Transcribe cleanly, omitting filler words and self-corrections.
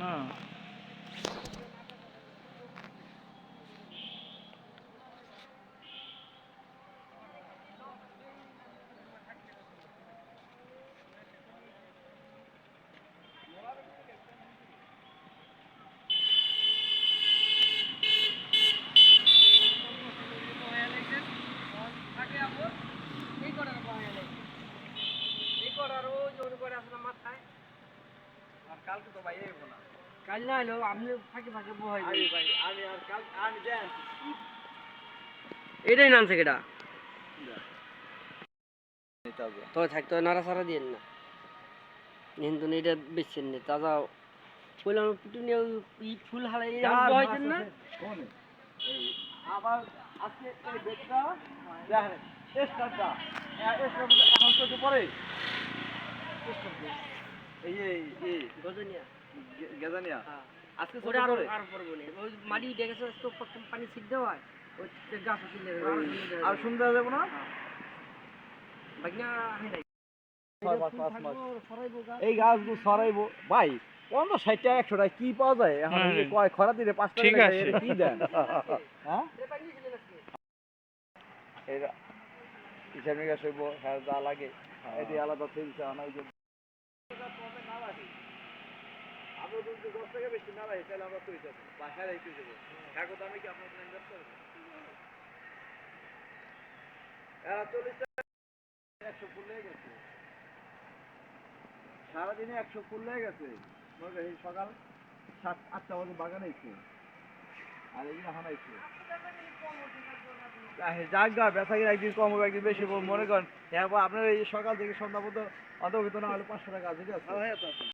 না কাল না হলো আপনি ফাঁকে ফাঁকে বহাই এটাই নামছে কেটা তো থাকতো নাড়াচাড়া দিয়ে না কিন্তু এটা বেচছেন না তাজা বললাম পিটুনিয়া ফুল হালাই বহাইছেন না আবার আজকে এই বেডটা দেখেন স্টারটা এখন তো পরে এই এই গজনিয়া গেজানিয়া আজকে ওটা আরো আরো পরে বলে ওই মাটি দেখেছে তো পানি ছিট দেওয়া হয় ওই গাছ কিনে আর সুন্দর যাবো না বাগনা হাইলাই এই গাছগুলো ছড়াইবো ভাই 50-60 টাকা 100 টাকা কি পাওয়া যায় এখন কয় খরা দিলে 5 টাকা কি দেন হ্যাঁ এটা হিসাব নিকাশ হইব হ্যাঁ যা লাগে এটি আলাদা ফিলছে অনেক আমরা যদি 10 টাকা বেশি না রাখি তাহলে আমরা তুই যাবো বাসায় রেখে দেবো এখন আমি কি আপনার ইনভেস্ট করবো 40 টাকা 100 ফুল লেগে গেছে সারাদিনে 100 ফুল লেগে গেছে এই সকাল 7-8টা বাজে বাগানে আইছে আর এগুলো হানাইছে জাগা বেচা কিনা একদিন কম হবে একদিন বেশি মনে করেন হ্যাঁ আপনার এই সকাল থেকে সন্ধ্যা পর্যন্ত অন্তর্ভুক্ত না হলে 500 টাকা আছে